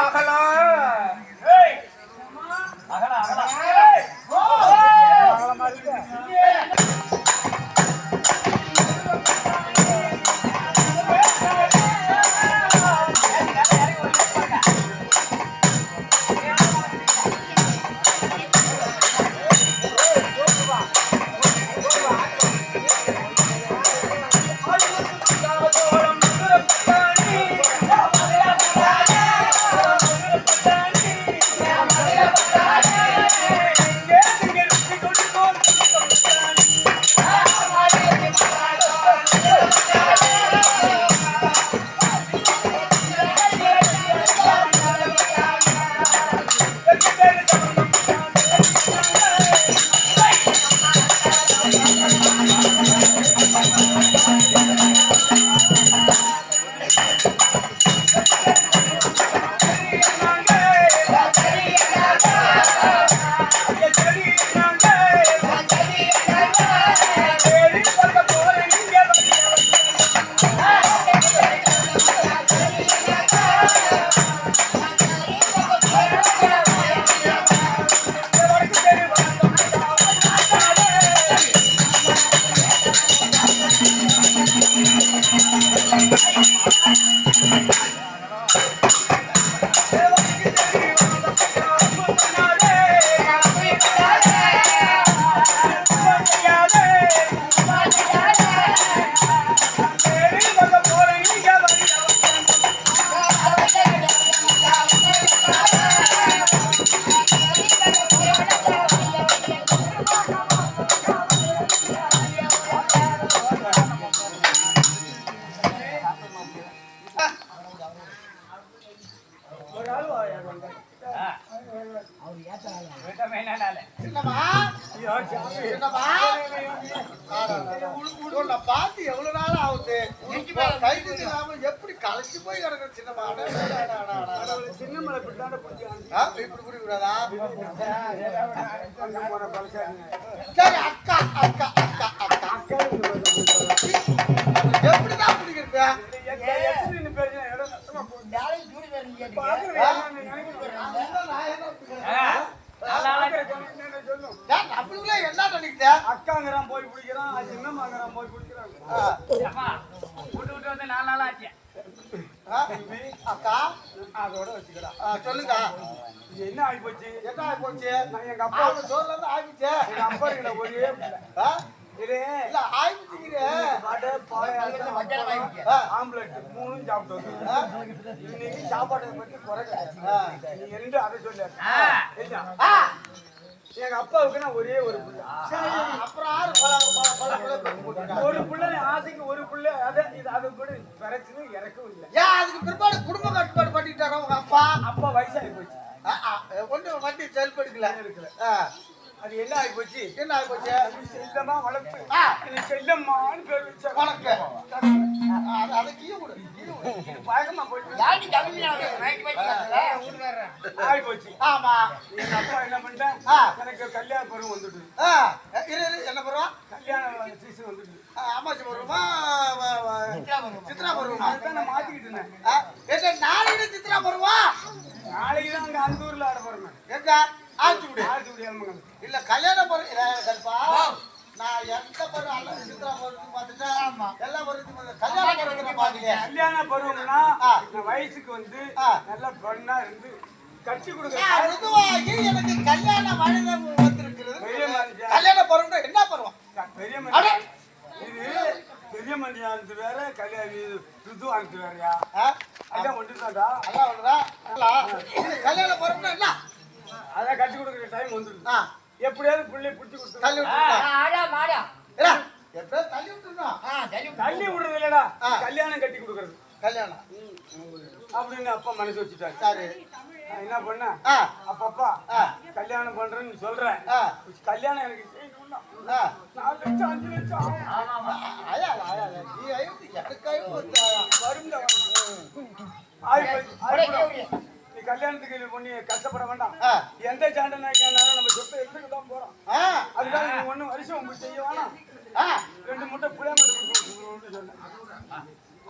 அகலா அகலா அகலா பாத்து எவ்வளவு நாள் ஆகுது கைது எப்படி கலைச்சு போய் கிடக்குற சின்னமா சின்ன மலை இப்படி குடிக்கூடாதா சரி அக்கா அக்கா அக்கா அக்கா எப்படிதான் குடிக்கிறது என்ன நினைக்கிட்ட அக்காங்கிறான் போய் பிடிக்கிறான் சின்னமாங்கிறான் போய் பிடிக்கிறான் விட்டு விட்டு வந்து 4 நாள் ஆச்சு அக்கா அதோட வச்சுக்கிறா சொல்லுங்க என்ன ஆகி போச்சு என்ன ஆகி போச்சு நான் எங்க அப்பா சோர்ல இருந்து ஆகிச்சு எங்க அப்பா கிட்ட ஒரே இது இல்ல ஆயிடுச்சுங்க ஆம்லெட் 3 சாப்பிட்டு இன்னைக்கு சாப்பாட்டை பத்தி குறைக்க நீ என்று அதை சொல்லு எங்க அப்பாவுக்கு நான் ஒரே ஒரு பிள்ளை அப்புறம் ஒரு பிள்ளை ஆசைக்கு ஒரு பிள்ளை அது கூட பிரச்சனை இறக்கவும் இல்லை ஏன் அதுக்கு பிற்பாடு குடும்ப கட்டுப்பாடு பண்ணிட்டாரா உங்க அப்பா அப்பா வயசாகி போச்சு ஒண்ணு வண்டி செயல்படுக்கல இருக்குல்ல அது என்ன ஆகி போச்சு என்ன ஆகி போச்சு செல்லமா வளர்ப்பு செல்லம்மான்னு பேர் வச்சா வணக்க அதை கீழே விடு பழக்கமா போயிட்டு ஆகி போச்சு ஆமா எங்க அப்பா என்ன பண்ணிட்டேன் எனக்கு கல்யாண பருவம் வந்துட்டு என்ன பருவம் கல்யாண சீசன் வந்துட்டு அம்மாச்சி பருவமா சித்ரா பருவமா அதுதான் நான் மாத்திக்கிட்டு இருந்தேன் நாளைக்கு சித்ரா பருவா நாளைக்கு தான் அங்க அந்த ஊர்ல ஆட போறேன் எங்க ஆச்சுடி இல்ல கல்யாண பருவம் நான் எந்த பருவம் அல்லது சித்ரா பருவம் பார்த்துட்டேன் எல்லா பருவத்தையும் கல்யாண பருவத்தை பாத்தீங்க கல்யாண பருவம்னா வயசுக்கு வந்து நல்லா பொண்ணா இருந்து கட்டி கொடுக்க எனக்கு கல்யாண வயது வந்திருக்கிறது கல்யாண பருவம் என்ன பருவம் பெரிய மனுஷன் இது பெரிய மனுஷன் வேற கல்யாண ருதுவானது வேறயா அதான் ஒன்றுதான்டா அதான் ஒண்ணுதா கல்யாண பருவம் என்ன அதான் கட்டி கொடுக்குற டைம் வந்துடுது எப்படியாவது பிள்ளை பிடிச்சி கொடுத்து தள்ளி தள்ளி விடுறது இல்லடா கல்யாணம் கட்டி கொடுக்கறது கல்யாணம் அப்படின்னு அப்பா மனசு வச்சுட்டாரு சரி என்ன பண்ண அப்பா கல்யாணம் பண்றேன்னு சொல்றேன் கல்யாணம் எனக்கு செய்யணும்னா 4 லட்சம் 5 லட்சம் நீ கல்யாணத்துக்கு பொண்ணு கஷ்டப்பட வேண்டாம் எந்த சாண்டனாலும் நம்ம சொத்தை எடுத்துட்டு தான் போறோம் அதுக்காக நீ 1 வருஷம் உங்களுக்கு செய்ய வேணாம் 2 முட்டை புளிய மட்டும் சொன்னேன்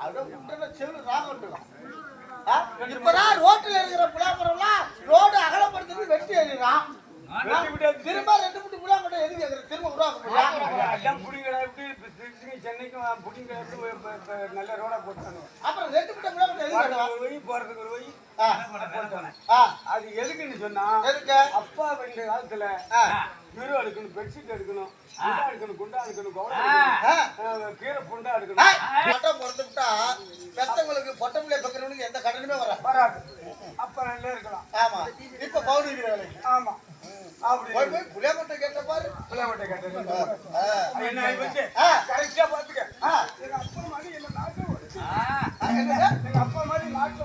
அதை முட்டை செல்லு ராகட்டும் இப்பதான் ரோட்ல இருக்கிற புலாமரம்லாம் ரோடு அகலப்படுத்துறது வெட்டி எழுதுறான். திரும்ப 2 முட்டு புலா மட்டும் எதுக்கு திரும்ப உருவாக்க சென்னைக்கும் புடிங்க நல்ல ரோடா போட்டாங்க. அப்புறம் 2 முட்டை புலா மட்டும் எதுக்கு போறதுக்கு ஒரு வழி போட்டாங்க. அது எதுக்குன்னு சொன்னா அப்பா இந்த காலத்துல பீரோ எடுக்கணும், பெட்ஷீட் எடுக்கணும், குண்டா எடுக்கணும், குண்டா எடுக்கணும், கீரை புண்டா எடுக்கணும். பட்டம் பிறந்துட்டா பெத்தவங்களுக்கு பொட்டப்பிள்ளை பக்கிறவனுக்கு எந்த கடனுமே வராது. அப்ப நல்லா இருக்கலாம். ஆமா இப்ப பவுடர் வேலை. ஆமா அப்படி போய் புளியங்கொட்டை கேட்ட பாரு. புளியங்கொட்டை கேட்டது என்ன ஆயிடுச்சு? கரெக்டா பாத்துக்க. எங்க அப்பா மாதிரி என்ன நாட்டுல எங்க அப்பா மாதிரி நாட்டுல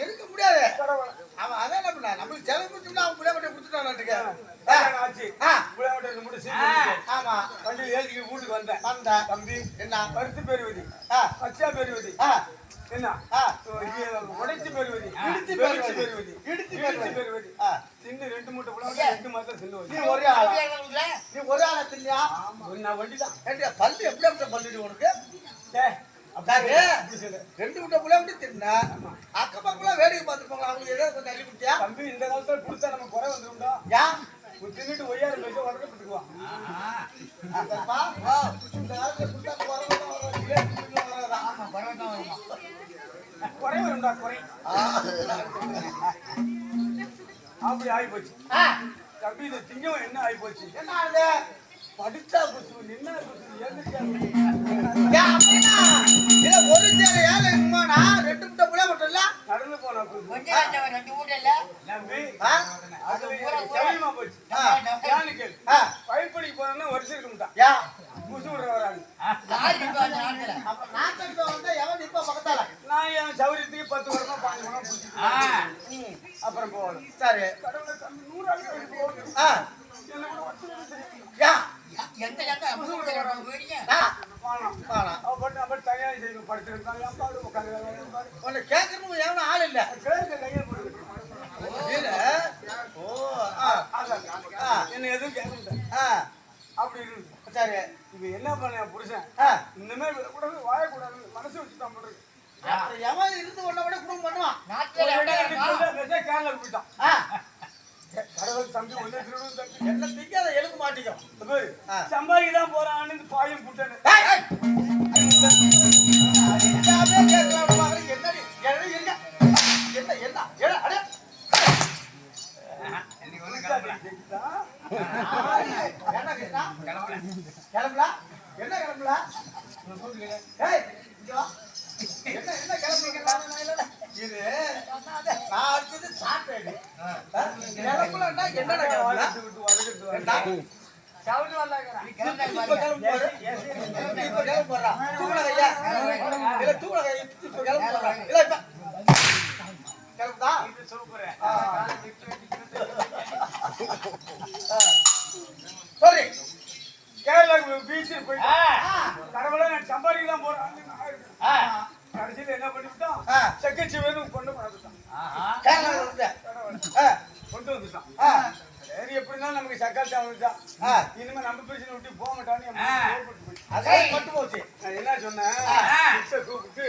இருக்க முடியாது. அவன் அதான் என்ன பண்ணா நம்மளுக்கு செலவு கொடுத்தோம்னா அவன் புளியங்கொட்டை கொடுத்துட்டான். ஆச்சு புளியங்கொட்டை முடிச்சு ஆமா வண்டி ஏறிக்கு வீட்டுக்கு வந்தேன். தம்பி என்ன பருத்து பெருவதி, பச்சா பெருவதி, என்ன உடைச்சு பெருவதி, இடிச்சு பெருவதி, இடிச்சு பெருவதி தின்னு 2 மூட்டை புளியங்கொட்டை 2 மாசம் தின்னு. நீ ஒரே ஆளா தின்னியா? நான் வண்டிதான் பல்லு எப்படி பல்லு உனக்கு? 2 முட்டை புளியங்கொட்டை தின்னா அக்கம் பக்கம் வேடிக்கை பார்த்துருப்பாங்களா? அவங்களுக்கு ஏதாவது கொஞ்சம் அள்ளி குடிச்சியா? தம்பி இந்த காலத்துல கொடுத்தா நம்ம குறை வந்துருந்தா ஏன் தின்னுட்டு ஒய்யாரு பேச உடனே போட்டுக்குவான். குறை வரும்டா குறை. அப்படி ஆகி போச்சு தம்பி. இந்த திங்கம் என்ன ஆகி போச்சு? என்ன படிச்சா குசு, நின்னா குசு, ஏந்திரிச்சா ஒரு சேர ஏழை இருக்குமாண்ணா 2 முட்டை புளிய மட்டும் இல்ல நடந்து போனா சௌரியமா போச்சு. பைப்படிக்கு போனா வருஷம் இருக்க மாட்டான். குசு விடுற வராங்க. நான் என் சௌரியத்துக்கு 10 வருஷம் 5 வருஷம் அப்புறம் போகணும். சரி கடவுளை 100 கேட்கணும் எவனும் ஆள் இல்ல. என்ன எதுவும் கேட்க அப்படி இருக்கு. சரி இது என்ன பண்ண புருஷன் இன்னுமே விடக்கூடாது, வாழக்கூடாது, மனசு வச்சுதான் பண்றது. எவன் இருந்து ஒன்ன விட குடும்பம் பண்ணுவான். கேரளா போயிட்டான். கடவுள் தம்பி ஒன்னே திருடும் என்ன திங்காத எழுக்க மாட்டேங்கும். சம்பாதிக்கதான் போறான்னு பாயும் புட்டனு கிளம்பலா என்ன கிளம்பலா என்ன கிளம்புறீங்க? இது நான் அடுத்தது சாப்பிட்டேன். கிளம்பலன்னா என்னடா கிளம்பலா? பீச்சு போயிட்டு கடவுளை நான் சம்பாதிக்க தான் போறேன். கடைசியில் என்ன பண்ணிவிட்டான்? செக்கச்சி வேணும் கொண்டு கொண்டு வந்துட்டான். சரி எப்படினாலும் நமக்கு சக்காத்தா வந்துட்டான். இனிமே நம்ம பிரச்சனை விட்டு போக மாட்டான்னு பட்டு போச்சு. நான் என்ன சொன்னேன்? கூப்பிட்டு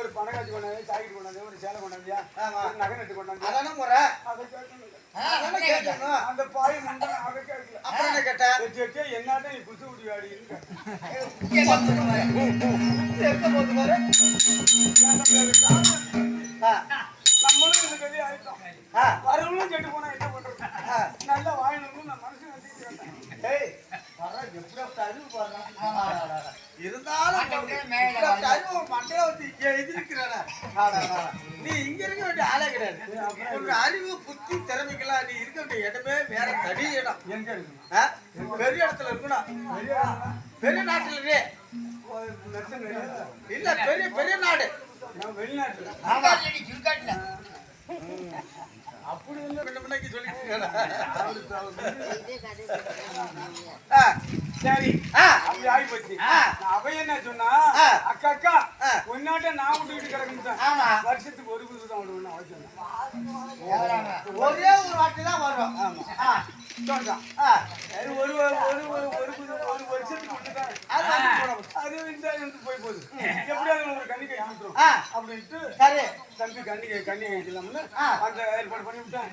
ஒரு பணம் காட்சி கொண்டாந்து, சாக்கிட்டு கொண்டாந்து, ஒரு சேலை கொண்டாந்தியா, நகை நட்டு கொண்டாந்து, அதான முறை. அதை கேட்கணும். அந்த பாய் மண்டல அதை கேட்கல. அப்புறம் என்ன கேட்ட? என்னாட்ட நீ குசு குடி ஆடின்னு நம்மளும் இந்த கதையை ஆயிட்டோம். வரவங்களும் கெட்டு போனா என்ன பண்றது? நல்லா வாழணும் நான் மனசு இருந்தாலும் மண்டல வச்சு எதிர்க்கிறான நீ இங்க இருக்க வேண்டிய ஆளே கிடையாது. உங்க அறிவு புத்தி திறமைக்கெல்லாம் நீ இருக்க வேண்டிய இடமே வேற தனி இடம். எங்க இருக்கு? பெரிய இடத்துல இருக்கணும். பெரிய நாட்டுல இல்ல பெரிய பெரிய நாடு வெளிநாட்டுல அப்படி இல்ல சொல்லிட்டு சரி அப்படி ஆகி போச்சு. அவ என்ன சொன்னா, அக்கா முன்னாட்ட நான் விட்டுக்கிட்டு கிடக்குன்னு ஆமா வருஷத்துக்கு ஒரு குதிரை தான் விடுவேன் அவசியம் ஒரே ஒரு வாட்டி தான் வரும் ஆமா சொல்றான் ஒரு வருஷத்துக்கு விட்டுதான் அது இந்த போய் போகுது எப்படியாவது ஒரு கண்ணி கை விட்டுரும் அப்படின்ட்டு சரி தம்பி கண்ணி வைக்கலாம்னு அந்த ஏற்பாடு பண்ணி விட்டேன்